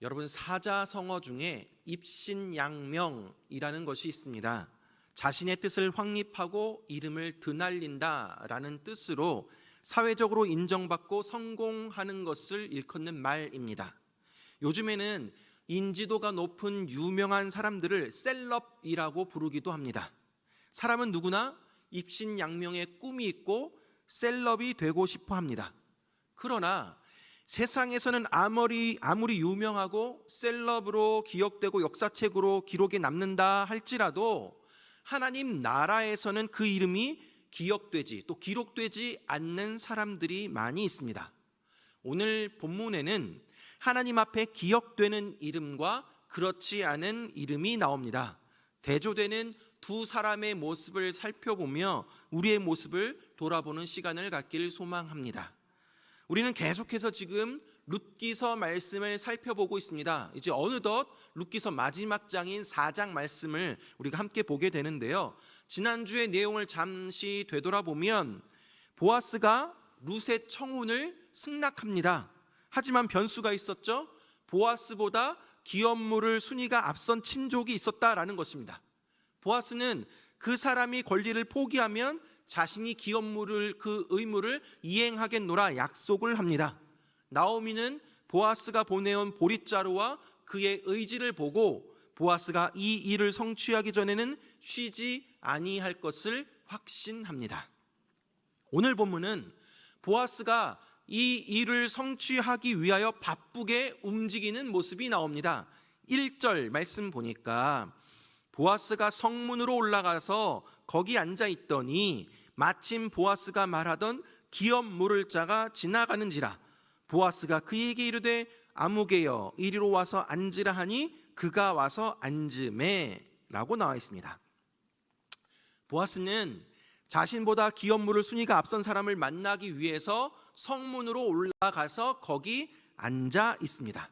여러분, 사자성어 중에 입신양명이라는 것이 있습니다. 자신의 뜻을 확립하고 이름을 드날린다라는 뜻으로 사회적으로 인정받고 성공하는 것을 일컫는 말입니다. 요즘에는 인지도가 높은 유명한 사람들을 셀럽이라고 부르기도 합니다. 사람은 누구나 입신양명의 꿈이 있고 셀럽이 되고 싶어 합니다. 그러나 세상에서는 아무리 유명하고 셀럽으로 기억되고 역사책으로 기록에 남는다 할지라도 하나님 나라에서는 그 이름이 기억되지 또 기록되지 않는 사람들이 많이 있습니다. 오늘 본문에는 하나님 앞에 기억되는 이름과 그렇지 않은 이름이 나옵니다. 대조되는 두 사람의 모습을 살펴보며 우리의 모습을 돌아보는 시간을 갖기를 소망합니다. 우리는 계속해서 지금 룻기서 말씀을 살펴보고 있습니다. 이제 어느덧 룻기서 마지막 장인 4장 말씀을 우리가 함께 보게 되는데요. 지난주의 내용을 잠시 되돌아보면 보아스가 룻의 청혼을 승낙합니다. 하지만 변수가 있었죠. 보아스보다 기업물을 순위가 앞선 친족이 있었다라는 것입니다. 보아스는 그 사람이 권리를 포기하면 자신이 기업물을 그 의무를 이행하겠노라 약속을 합니다. 나오미는 보아스가 보내온 보릿자루와 그의 의지를 보고 보아스가 이 일을 성취하기 전에는 쉬지 아니할 것을 확신합니다. 오늘 본문은 보아스가 이 일을 성취하기 위하여 바쁘게 움직이는 모습이 나옵니다. 1절 말씀 보니까 보아스가 성문으로 올라가서 거기 앉아 있더니 마침 보아스가 말하던 기업 물을 자가 지나가는지라. 보아스가 그에게 이르되 아무개여 이리로 와서 앉으라 하니 그가 와서 앉으매 라고 나와 있습니다. 보아스는 자신보다 기업 물을 순위가 앞선 사람을 만나기 위해서 성문으로 올라가서 거기 앉아 있습니다.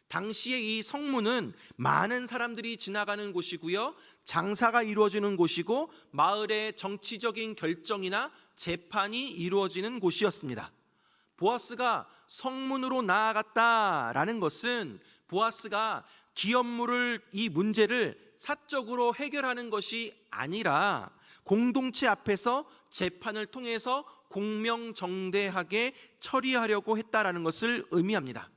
당시에 이 성문은 많은 사람들이 지나가는 곳이고요, 장사가 이루어지는 곳이고 마을의 정치적인 결정이나 재판이 이루어지는 곳이었습니다. 보아스가 성문으로 나아갔다라는 것은 보아스가 기업물을 이 문제를 사적으로 해결하는 것이 아니라 공동체 앞에서 재판을 통해서 공명정대하게 처리하려고 했다라는 것을 의미합니다.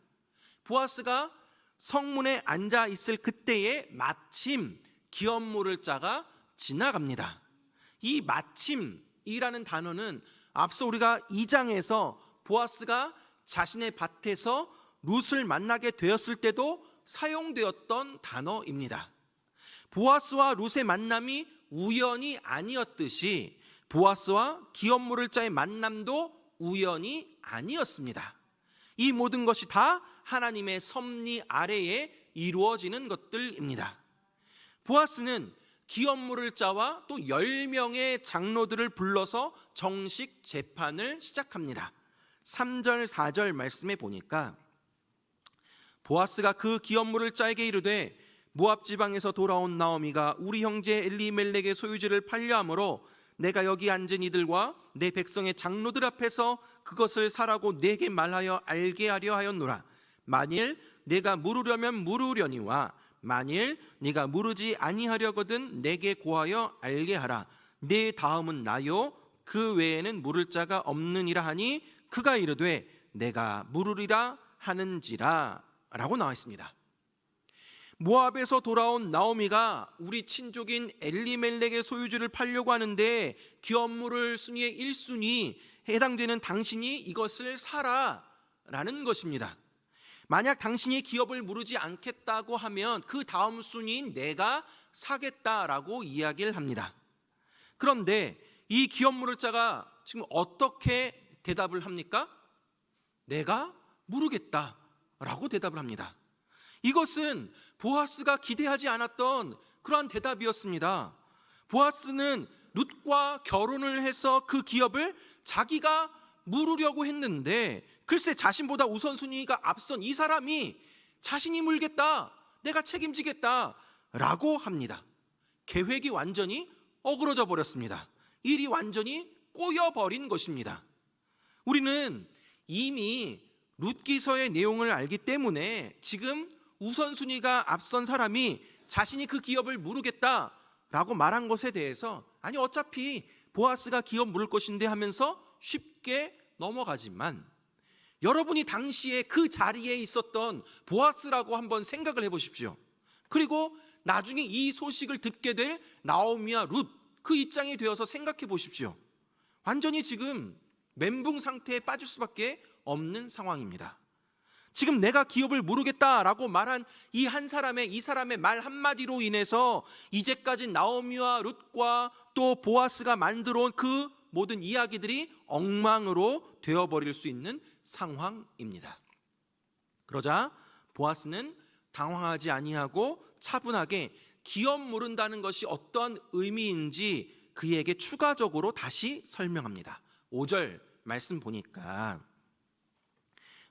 보아스가 성문에 앉아 있을 그때에 마침 기업물을 자가 지나갑니다. 이 마침이라는 단어는 앞서 우리가 2장에서 보아스가 자신의 밭에서 룻을 만나게 되었을 때도 사용되었던 단어입니다. 보아스와 룻의 만남이 우연이 아니었듯이 보아스와 기업물을 자의 만남도 우연이 아니었습니다. 이 모든 것이 다 하나님의 섭리 아래에 이루어지는 것들입니다. 보아스는 기업물을 자와 또 10명의 장로들을 불러서 정식 재판을 시작합니다. 3절 4절 말씀에 보니까 보아스가 그 기업물을 자에게 이르되 모압 지방에서 돌아온 나오미가 우리 형제 엘리멜렉의 소유지를 팔려함으로 내가 여기 앉은 이들과 내 백성의 장로들 앞에서 그것을 사라고 내게 말하여 알게 하려 하였노라. 만일 내가 물으려면 물으려니와 만일 네가 물으지 아니하려거든 내게 고하여 알게 하라. 내 다음은 나요 그 외에는 물을 자가 없느니라 하니 그가 이르되 내가 물으리라 하는지라 라고 나와 있습니다. 모압에서 돌아온 나오미가 우리 친족인 엘리멜렉의 소유지를 팔려고 하는데 기업물을 순위의 1순위 해당되는 당신이 이것을 사라 라는 것입니다. 만약 당신이 기업을 무르지 않겠다고 하면 그 다음 순위인 내가 사겠다라고 이야기를 합니다. 그런데 이 기업물을 자가 지금 어떻게 대답을 합니까? 내가 무르겠다라고 대답을 합니다. 이것은 보아스가 기대하지 않았던 그러한 대답이었습니다. 보아스는 룻과 결혼을 해서 그 기업을 자기가 물으려고 했는데 글쎄 자신보다 우선순위가 앞선 이 사람이 자신이 물겠다, 내가 책임지겠다 라고 합니다. 계획이 완전히 어그러져 버렸습니다. 일이 완전히 꼬여버린 것입니다. 우리는 이미 룻기서의 내용을 알기 때문에 지금 우선순위가 앞선 사람이 자신이 그 기업을 무르겠다라고 말한 것에 대해서 아니 어차피 보아스가 기업 물을 것인데 하면서 쉽게 넘어가지만, 여러분이 당시에 그 자리에 있었던 보아스라고 한번 생각을 해보십시오. 그리고 나중에 이 소식을 듣게 될 나오미와 룻, 그 입장이 되어서 생각해 보십시오. 완전히 지금 멘붕 상태에 빠질 수밖에 없는 상황입니다. 지금 내가 기업을 무르겠다라고 말한 이 사람의 말 한마디로 인해서 이제까지 나오미와 룻과 또 보아스가 만들어 온 그 모든 이야기들이 엉망으로 되어버릴 수 있는 상황입니다. 그러자 보아스는 당황하지 아니하고 차분하게 기업 무른다는 것이 어떤 의미인지 그에게 추가적으로 다시 설명합니다. 5절 말씀 보니까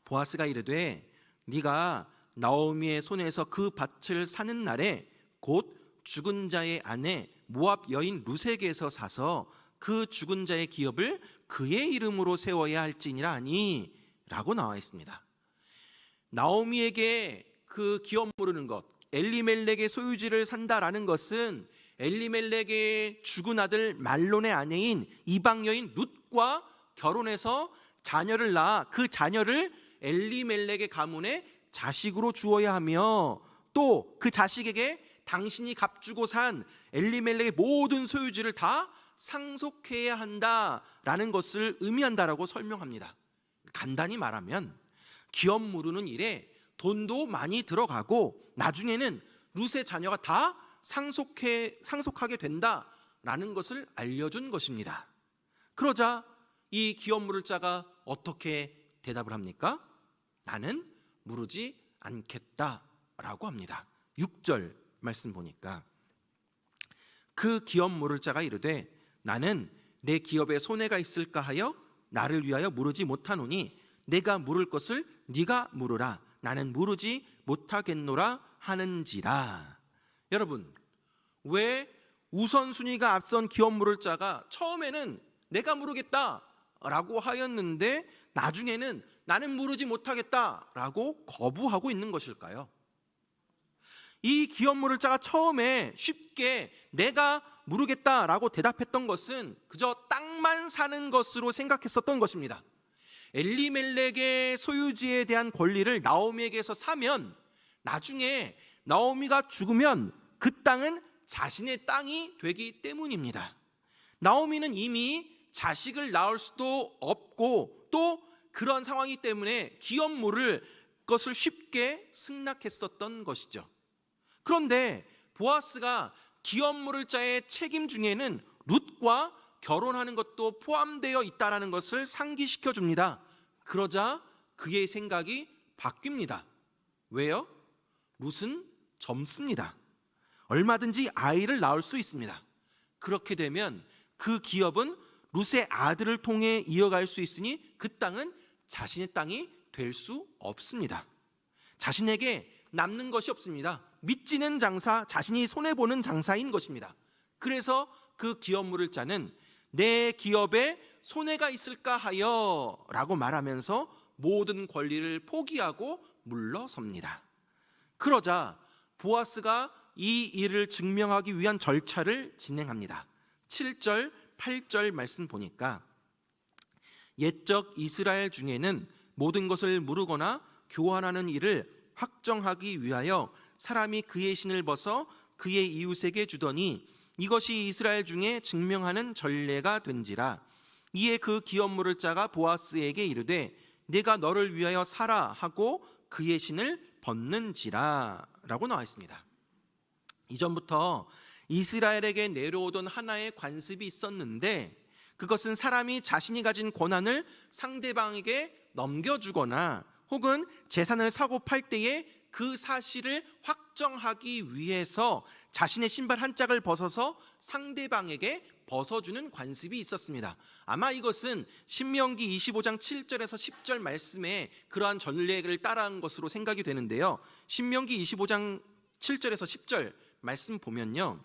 보아스가 이르되 네가 나오미의 손에서 그 밭을 사는 날에 곧 죽은 자의 아내 모압 여인 룻에게서 사서 그 죽은 자의 기업을 그의 이름으로 세워야 할지니라 하니 라고 나와 있습니다. 나오미에게 그 기업 무르는 것, 엘리멜렉의 소유지를 산다라는 것은 엘리멜렉의 죽은 아들 말론의 아내인 이방 여인 룻과 결혼해서 자녀를 낳아 그 자녀를 엘리멜렉의 가문에 자식으로 주어야 하며, 또 그 자식에게 당신이 값주고 산 엘리멜렉의 모든 소유지를 다 상속해야 한다라는 것을 의미한다라고 설명합니다. 간단히 말하면 기업 무르는 일에 돈도 많이 들어가고 나중에는 룻의 자녀가 다 상속하게 된다라는 것을 알려준 것입니다. 그러자 이 기업 무를 자가 어떻게 대답을 합니까? 나는 무르지 않겠다라고 합니다. 6절 말씀 보니까 그 기업 무를 자가 이르되 나는 내 기업에 손해가 있을까 하여 나를 위하여 무르지 못하노니 내가 물을 것을 네가 물으라. 나는 무르지 못하겠노라 하는지라. 여러분, 왜 우선순위가 앞선 기업 물을 자가 처음에는 내가 무르겠다라고 하였는데 나중에는 나는 무르지 못하겠다라고 거부하고 있는 것일까요? 이 기업 물을 자가 처음에 쉽게 내가 무르겠다라고 대답했던 것은 그저 땅만 사는 것으로 생각했었던 것입니다. 엘리멜렉의 소유지에 대한 권리를 나오미에게서 사면 나중에 나오미가 죽으면 그 땅은 자신의 땅이 되기 때문입니다. 나오미는 이미 자식을 낳을 수도 없고 또 그런 상황이기 때문에 기업 물을 것을 쉽게 승낙했었던 것이죠. 그런데 보아스가 기업 물을 자의 책임 중에는 룻과 결혼하는 것도 포함되어 있다는 것을 상기시켜 줍니다. 그러자 그의 생각이 바뀝니다. 왜요? 룻은 젊습니다. 얼마든지 아이를 낳을 수 있습니다. 그렇게 되면 그 기업은 룻의 아들을 통해 이어갈 수 있으니 그 땅은 자신의 땅이 될 수 없습니다. 자신에게 남는 것이 없습니다. 믿지는 장사, 자신이 손해보는 장사인 것입니다. 그래서 그 기업 물을 자는 내 기업에 손해가 있을까 하여 라고 말하면서 모든 권리를 포기하고 물러섭니다. 그러자 보아스가 이 일을 증명하기 위한 절차를 진행합니다. 7절, 8절 말씀 보니까 옛적 이스라엘 중에는 모든 것을 무르거나 교환하는 일을 확정하기 위하여 사람이 그의 신을 벗어 그의 이웃에게 주더니 이것이 이스라엘 중에 증명하는 전례가 된지라. 이에 그 기업 물을 자가 보아스에게 이르되 내가 너를 위하여 사라 하고 그의 신을 벗는지라 라고 나와 있습니다. 이전부터 이스라엘에게 내려오던 하나의 관습이 있었는데 그것은 사람이 자신이 가진 권한을 상대방에게 넘겨주거나 혹은 재산을 사고 팔 때에 그 사실을 확정하기 위해서 자신의 신발 한 짝을 벗어서 상대방에게 벗어주는 관습이 있었습니다. 아마 이것은 신명기 25장 7절에서 10절 말씀에 그러한 전례를 따라한 것으로 생각이 되는데요. 신명기 25장 7절에서 10절 말씀 보면요,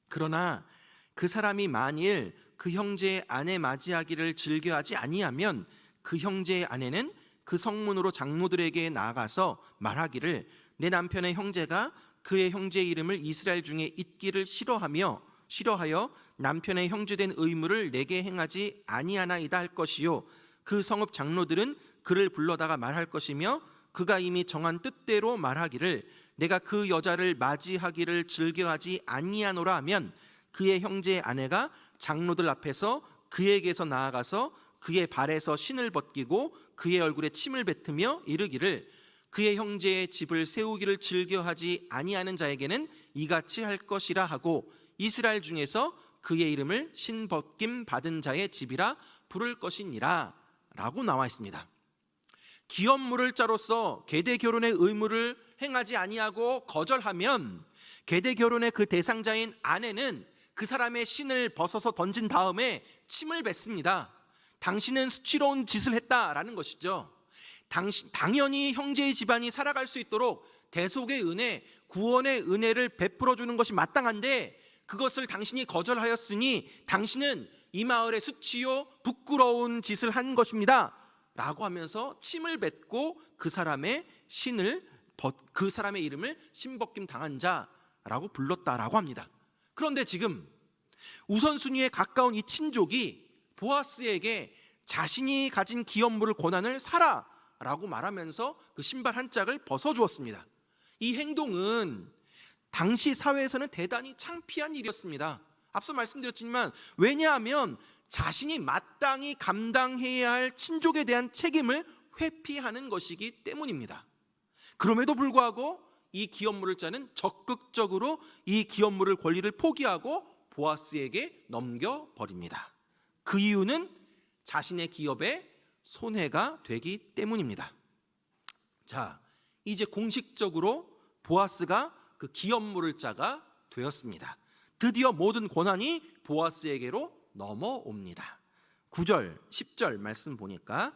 그러나 그 사람이 만일 그 형제의 아내 맞이하기를 즐겨하지 아니하면 그 형제의 아내는 그 성문으로 장로들에게 나아가서 말하기를 내 남편의 형제가 그의 형제의 이름을 이스라엘 중에 잊기를 싫어하여 남편의 형제된 의무를 내게 행하지 아니하나이다 할 것이요 그 성읍 장로들은 그를 불러다가 말할 것이며 그가 이미 정한 뜻대로 말하기를 내가 그 여자를 맞이하기를 즐겨하지 아니하노라 하면 그의 형제의 아내가 장로들 앞에서 그에게서 나아가서 그의 발에서 신을 벗기고 그의 얼굴에 침을 뱉으며 이르기를 그의 형제의 집을 세우기를 즐겨하지 아니하는 자에게는 이같이 할 것이라 하고 이스라엘 중에서 그의 이름을 신벗김 받은 자의 집이라 부를 것이니라 라고 나와 있습니다. 기업물을 자로서 계대 결혼의 의무를 행하지 아니하고 거절하면 계대 결혼의 그 대상자인 아내는 그 사람의 신을 벗어서 던진 다음에 침을 뱉습니다. 당신은 수치로운 짓을 했다라는 것이죠. 당연히 형제의 집안이 살아갈 수 있도록 대속의 은혜, 구원의 은혜를 베풀어 주는 것이 마땅한데 그것을 당신이 거절하였으니 당신은 이 마을의 수치요 부끄러운 짓을 한 것입니다 라고 하면서 침을 뱉고 그 사람의 이름을 신벗김 당한 자라고 불렀다라고 합니다. 그런데 지금 우선순위에 가까운 이 친족이 보아스에게 자신이 가진 기업물을 권한을 사라 라고 말하면서 그 신발 한 짝을 벗어주었습니다. 이 행동은 당시 사회에서는 대단히 창피한 일이었습니다. 앞서 말씀드렸지만 왜냐하면 자신이 마땅히 감당해야 할 친족에 대한 책임을 회피하는 것이기 때문입니다. 그럼에도 불구하고 이 기업물을 짜는 적극적으로 이 기업물을 권리를 포기하고 보아스에게 넘겨버립니다. 그 이유는 자신의 기업에 손해가 되기 때문입니다. 자, 이제 공식적으로 보아스가 그 기업물을 자가 되었습니다. 드디어 모든 권한이 보아스에게로 넘어옵니다. 9절, 10절 말씀 보니까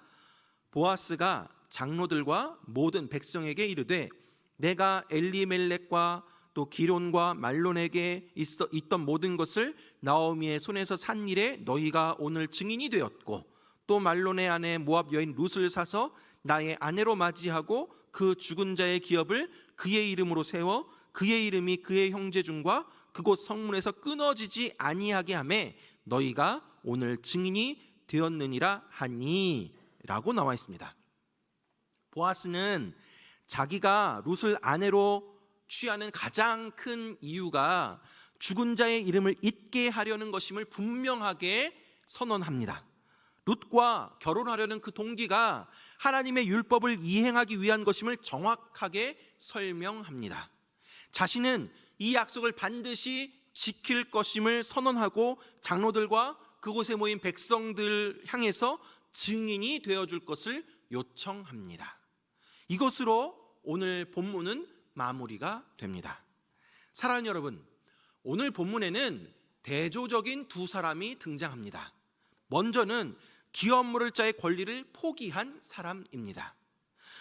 보아스가 장로들과 모든 백성에게 이르되 내가 엘리멜렉과 또 기론과 말론에게 있던 모든 것을 나오미의 손에서 산 일에 너희가 오늘 증인이 되었고 또 말론의 아내 모압 여인 룻을 사서 나의 아내로 맞이하고 그 죽은 자의 기업을 그의 이름으로 세워 그의 이름이 그의 형제 중과 그곳 성문에서 끊어지지 아니하게 하매 너희가 오늘 증인이 되었느니라 하니 라고 나와 있습니다. 보아스는 자기가 룻을 아내로 취하는 가장 큰 이유가 죽은 자의 이름을 잊게 하려는 것임을 분명하게 선언합니다. 룻과 결혼하려는 그 동기가 하나님의 율법을 이행하기 위한 것임을 정확하게 설명합니다. 자신은 이 약속을 반드시 지킬 것임을 선언하고 장로들과 그곳에 모인 백성들 향해서 증인이 되어줄 것을 요청합니다. 이것으로 오늘 본문은 마무리가 됩니다. 사랑하는 여러분, 오늘 본문에는 대조적인 두 사람이 등장합니다. 먼저는 기업물을 자의 권리를 포기한 사람입니다.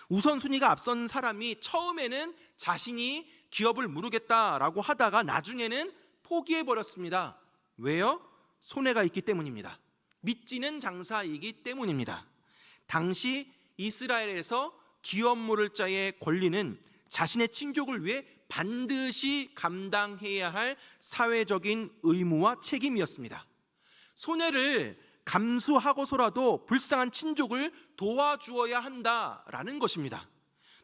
우선순위가 앞선 사람이 처음에는 자신이 기업을 물으겠다라고 하다가 나중에는 포기해버렸습니다. 왜요? 손해가 있기 때문입니다. 믿지는 장사이기 때문입니다. 당시 이스라엘에서 기업물을 자의 권리는 자신의 친족을 위해 반드시 감당해야 할 사회적인 의무와 책임이었습니다. 손해를 감수하고서라도 불쌍한 친족을 도와주어야 한다라는 것입니다.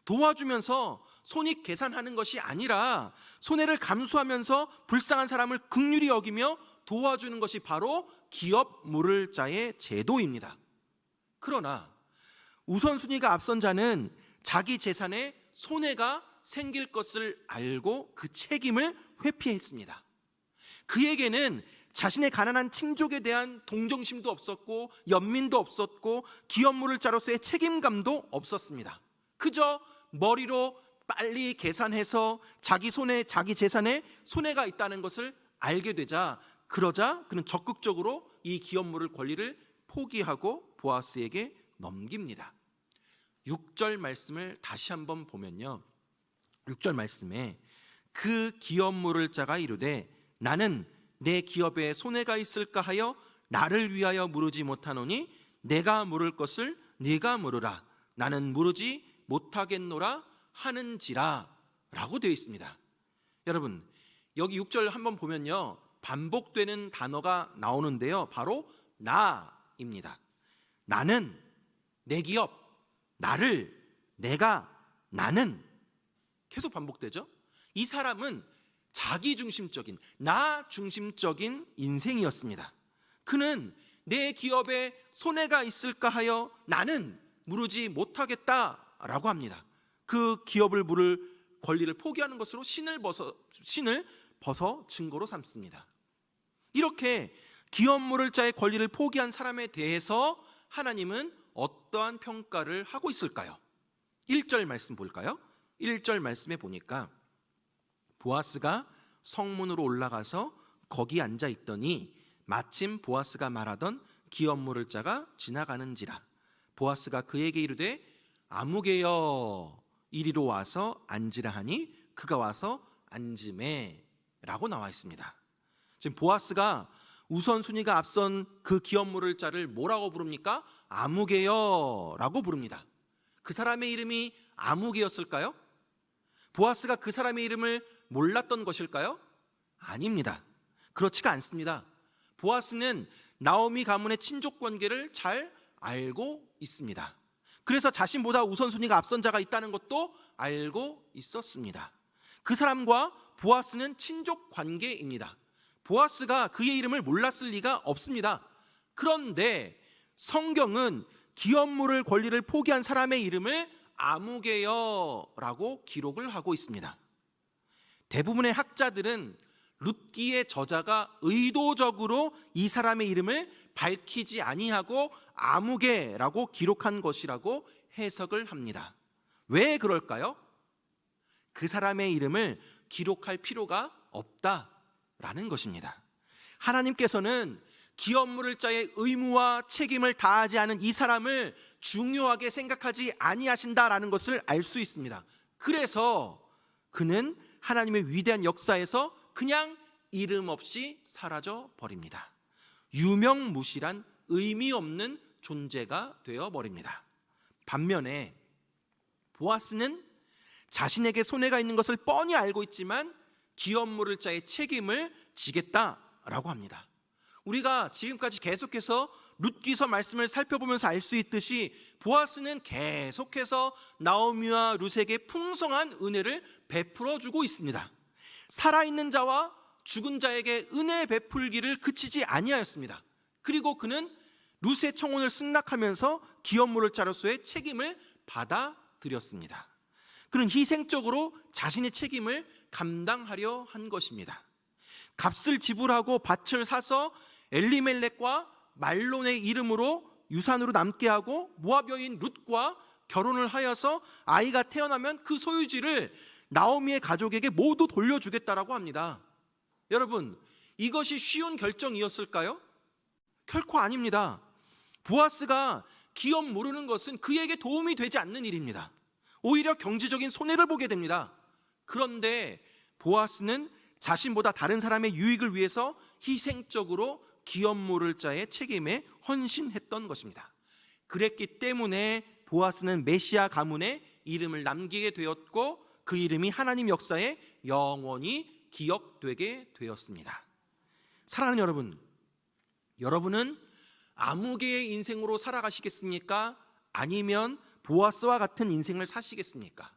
도와주면서 손익 계산하는 것이 아니라 손해를 감수하면서 불쌍한 사람을 긍휼히 여기며 도와주는 것이 바로 기업 물을 자의 제도입니다. 그러나 우선순위가 앞선 자는 자기 재산에 손해가 생길 것을 알고 그 책임을 회피했습니다. 그에게는 자신의 가난한 친족에 대한 동정심도 없었고 연민도 없었고 기업 물을 자로서의 책임감도 없었습니다. 그저 머리로 빨리 계산해서 자기 재산에 손해가 있다는 것을 알게 되자 그러자 그는 적극적으로 이 기업 물을 권리를 포기하고 보아스에게 넘깁니다. 6절 말씀을 다시 한번 보면요, 6절 말씀에 그 기업 물을 자가 이르되 나는 내 기업에 손해가 있을까 하여 나를 위하여 물으지 못하노니 내가 물을 것을 네가 물으라. 나는 무르지 못하겠노라 하는지라 라고 되어 있습니다. 여러분, 여기 6절 한번 보면요, 반복되는 단어가 나오는데요, 바로 나입니다. 나는, 내 기업, 나를, 내가, 나는 계속 반복되죠. 이 사람은 자기중심적인, 나 중심적인 인생이었습니다. 그는 내 기업에 손해가 있을까 하여 나는 무르지 못하겠다라고 합니다. 그 기업을 물을 권리를 포기하는 것으로 신을 벗어 증거로 삼습니다. 이렇게 기업 물을 자의 권리를 포기한 사람에 대해서 하나님은 어떠한 평가를 하고 있을까요? 1절 말씀 볼까요? 1절 말씀에 보니까 보아스가 성문으로 올라가서 거기 앉아 있더니 마침 보아스가 말하던 기업 물을 자가 지나가는지라. 보아스가 그에게 이르되 아무개여 이리로 와서 앉으라 하니 그가 와서 앉으매 라고 나와 있습니다. 지금 보아스가 우선순위가 앞선 그 기업 물을 자를 뭐라고 부릅니까? 아무개여 라고 부릅니다. 그 사람의 이름이 아무개였을까요? 보아스가 그 사람의 이름을 몰랐던 것일까요? 아닙니다. 그렇지가 않습니다. 보아스는 나오미 가문의 친족 관계를 잘 알고 있습니다. 그래서 자신보다 우선순위가 앞선 자가 있다는 것도 알고 있었습니다. 그 사람과 보아스는 친족 관계입니다. 보아스가 그의 이름을 몰랐을 리가 없습니다. 그런데 성경은 기업 물을 권리를 포기한 사람의 이름을 아무개여라고 기록을 하고 있습니다. 대부분의 학자들은 룻기의 저자가 의도적으로 이 사람의 이름을 밝히지 아니하고 아무개라고 기록한 것이라고 해석을 합니다. 왜 그럴까요? 그 사람의 이름을 기록할 필요가 없다라는 것입니다. 하나님께서는 기업 물을 자의 의무와 책임을 다하지 않은 이 사람을 중요하게 생각하지 아니하신다라는 것을 알 수 있습니다. 그래서 그는 하나님의 위대한 역사에서 그냥 이름 없이 사라져 버립니다. 유명무실한 의미 없는 존재가 되어 버립니다. 반면에 보아스는 자신에게 손해가 있는 것을 뻔히 알고 있지만 기업 물을 자의 책임을 지겠다라고 합니다. 우리가 지금까지 계속해서 룻기서 말씀을 살펴보면서 알 수 있듯이 보아스는 계속해서 나오미와 룻에게 풍성한 은혜를 베풀어 주고 있습니다. 살아있는 자와 죽은 자에게 은혜 베풀기를 그치지 아니하였습니다. 그리고 그는 룻의 청혼을 승낙하면서 기업 물을 자로서의 책임을 받아들였습니다. 그는 희생적으로 자신의 책임을 감당하려 한 것입니다. 값을 지불하고 밭을 사서 엘리멜렉과 말론의 이름으로 유산으로 남게 하고 모압 여인 룻과 결혼을 하여서 아이가 태어나면 그 소유지를 나오미의 가족에게 모두 돌려주겠다라고 합니다. 여러분, 이것이 쉬운 결정이었을까요? 결코 아닙니다. 보아스가 기업 모르는 것은 그에게 도움이 되지 않는 일입니다. 오히려 경제적인 손해를 보게 됩니다. 그런데 보아스는 자신보다 다른 사람의 유익을 위해서 희생적으로 기업 모를 자의 책임에 헌신했던 것입니다. 그랬기 때문에 보아스는 메시아 가문에 이름을 남기게 되었고 그 이름이 하나님 역사에 영원히 기억되게 되었습니다. 사랑하는 여러분, 여러분은 아무개의 인생으로 살아가시겠습니까? 아니면 보아스와 같은 인생을 사시겠습니까?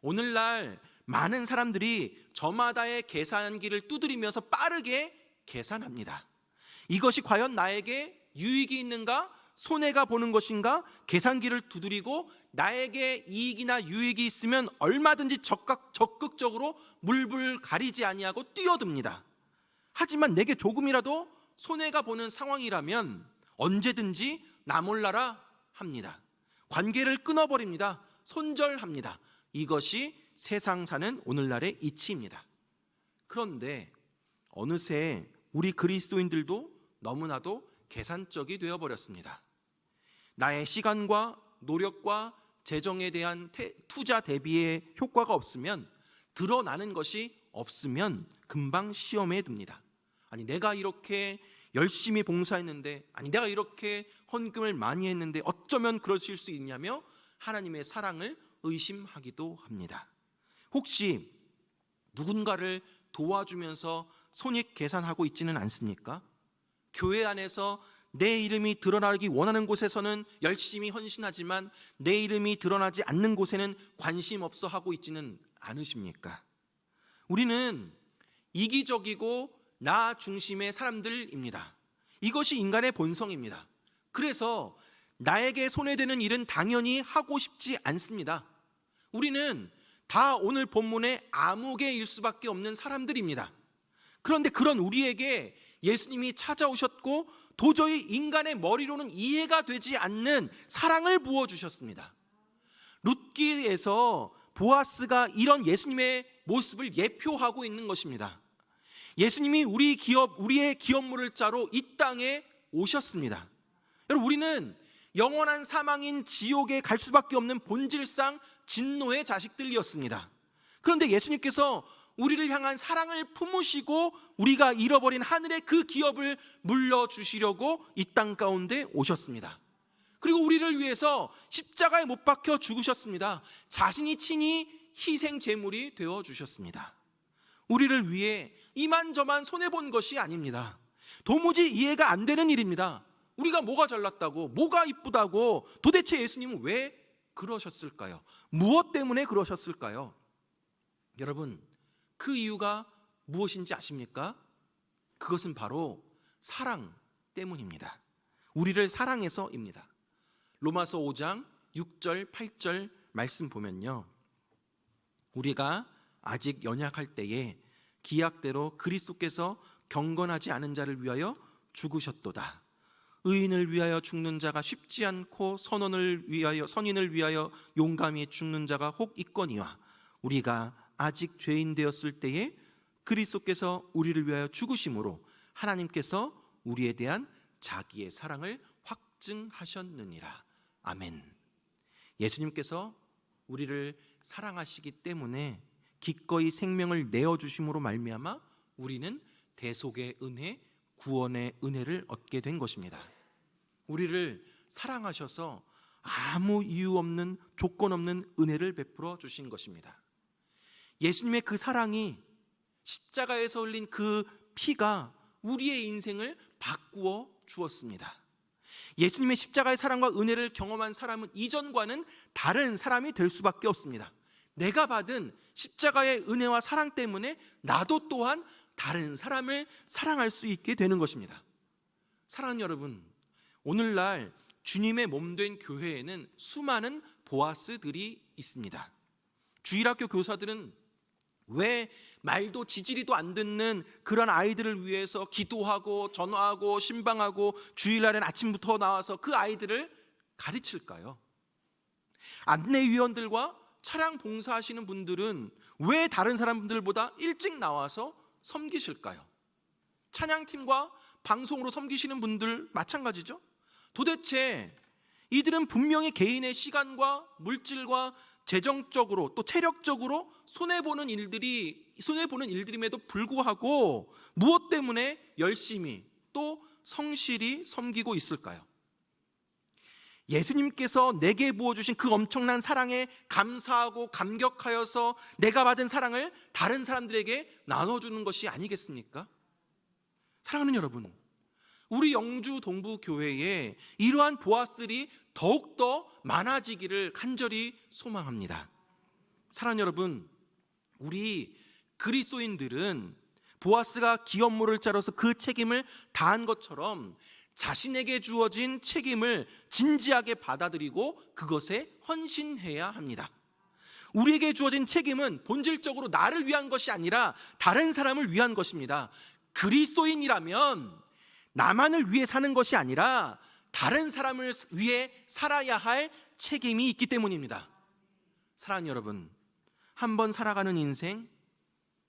오늘날 많은 사람들이 저마다의 계산기를 두드리면서 빠르게 계산합니다. 이것이 과연 나에게 유익이 있는가? 손해가 보는 것인가? 계산기를 두드리고 나에게 이익이나 유익이 있으면 얼마든지 적극적으로 물불 가리지 아니하고 뛰어듭니다. 하지만 내게 조금이라도 손해가 보는 상황이라면 언제든지 나 몰라라 합니다. 관계를 끊어버립니다. 손절합니다. 이것이 세상 사는 오늘날의 이치입니다. 그런데 어느새 우리 그리스도인들도 너무나도 계산적이 되어버렸습니다. 나의 시간과 노력과 재정에 대한 투자 대비의 효과가 없으면, 드러나는 것이 없으면 금방 시험에 듭니다. 아니, 내가 이렇게 열심히 봉사했는데, 아니 내가 이렇게 헌금을 많이 했는데 어쩌면 그러실 수 있냐며 하나님의 사랑을 의심하기도 합니다. 혹시 누군가를 도와주면서 손익 계산하고 있지는 않습니까? 교회 안에서 내 이름이 드러나기 원하는 곳에서는 열심히 헌신하지만 내 이름이 드러나지 않는 곳에는 관심 없어 하고 있지는 않으십니까? 우리는 이기적이고 나 중심의 사람들입니다. 이것이 인간의 본성입니다. 그래서 나에게 손해되는 일은 당연히 하고 싶지 않습니다. 우리는 다 오늘 본문의 아무개일 수밖에 없는 사람들입니다. 그런데 그런 우리에게 예수님이 찾아오셨고 도저히 인간의 머리로는 이해가 되지 않는 사랑을 부어주셨습니다. 룻기에서 보아스가 이런 예수님의 모습을 예표하고 있는 것입니다. 예수님이 우리의 기업물을 짜러 이 땅에 오셨습니다. 여러분, 우리는 영원한 사망인 지옥에 갈 수밖에 없는 본질상 진노의 자식들이었습니다. 그런데 예수님께서 우리를 향한 사랑을 품으시고 우리가 잃어버린 하늘의 그 기업을 물려주시려고 이 땅 가운데 오셨습니다. 그리고 우리를 위해서 십자가에 못 박혀 죽으셨습니다. 자신이 친히 희생 제물이 되어 주셨습니다. 우리를 위해 이만저만 손해본 것이 아닙니다. 도무지 이해가 안 되는 일입니다. 우리가 뭐가 잘났다고, 뭐가 이쁘다고, 도대체 예수님은 왜 그러셨을까요? 무엇 때문에 그러셨을까요? 여러분, 그 이유가 무엇인지 아십니까? 그것은 바로 사랑 때문입니다. 우리를 사랑해서입니다. 로마서 5장 6절 8절 말씀 보면요, 우리가 아직 연약할 때에 기약대로 그리스도께서 경건하지 않은 자를 위하여 죽으셨도다. 의인을 위하여 죽는 자가 쉽지 않고 선인을 위하여 용감히 죽는 자가 혹 있거니와 우리가 아직 죄인 되었을 때에 그리스도께서 우리를 위하여 죽으심으로 하나님께서 우리에 대한 자기의 사랑을 확증하셨느니라. 아멘. 예수님께서 우리를 사랑하시기 때문에 기꺼이 생명을 내어주심으로 말미암아 우리는 대속의 은혜, 구원의 은혜를 얻게 된 것입니다. 우리를 사랑하셔서 아무 이유 없는, 조건 없는 은혜를 베풀어 주신 것입니다. 예수님의 그 사랑이, 십자가에서 흘린 그 피가 우리의 인생을 바꾸어 주었습니다. 예수님의 십자가의 사랑과 은혜를 경험한 사람은 이전과는 다른 사람이 될 수밖에 없습니다. 내가 받은 십자가의 은혜와 사랑 때문에 나도 또한 다른 사람을 사랑할 수 있게 되는 것입니다. 사랑하는 여러분, 오늘날 주님의 몸된 교회에는 수많은 보아스들이 있습니다. 주일학교 교사들은 왜 말도 지지리도 안 듣는 그런 아이들을 위해서 기도하고 전화하고 신방하고 주일날엔 아침부터 나와서 그 아이들을 가르칠까요? 안내위원들과 차량 봉사하시는 분들은 왜 다른 사람들보다 일찍 나와서 섬기실까요? 찬양팀과 방송으로 섬기시는 분들 마찬가지죠. 도대체 이들은 분명히 개인의 시간과 물질과 재정적으로 또 체력적으로 손해보는 일들임에도 불구하고 무엇 때문에 열심히 또 성실히 섬기고 있을까요? 예수님께서 내게 부어주신 그 엄청난 사랑에 감사하고 감격하여서 내가 받은 사랑을 다른 사람들에게 나눠주는 것이 아니겠습니까? 사랑하는 여러분, 우리 영주 동부교회에 이러한 보아스들이 더욱더 많아지기를 간절히 소망합니다. 사랑하는 여러분, 우리 그리스도인들은 보아스가 기업물을 짜러서 그 책임을 다한 것처럼 자신에게 주어진 책임을 진지하게 받아들이고 그것에 헌신해야 합니다. 우리에게 주어진 책임은 본질적으로 나를 위한 것이 아니라 다른 사람을 위한 것입니다. 그리스도인이라면 나만을 위해 사는 것이 아니라 다른 사람을 위해 살아야 할 책임이 있기 때문입니다. 사랑하는 여러분, 한번 살아가는 인생,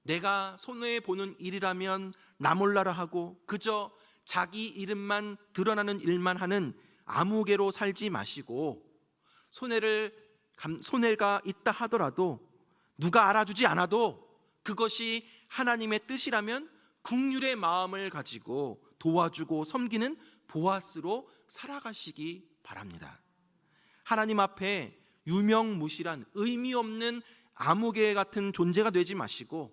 내가 손해보는 일이라면 나 몰라라 하고 그저 자기 이름만 드러나는 일만 하는 아무개로 살지 마시고, 손해가 있다 하더라도 누가 알아주지 않아도 그것이 하나님의 뜻이라면 긍휼의 마음을 가지고 도와주고 섬기는 보아스로 살아가시기 바랍니다. 하나님 앞에 유명무실한 의미 없는 아무개 같은 존재가 되지 마시고,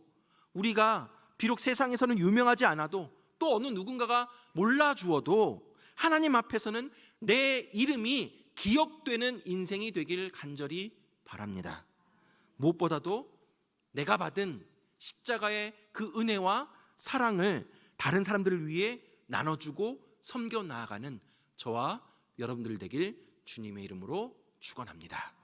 우리가 비록 세상에서는 유명하지 않아도 또 어느 누군가가 몰라주어도 하나님 앞에서는 내 이름이 기억되는 인생이 되길 간절히 바랍니다. 무엇보다도 내가 받은 십자가의 그 은혜와 사랑을 다른 사람들을 위해 나눠주고 섬겨 나아가는 저와 여러분들 되길 주님의 이름으로 축원합니다.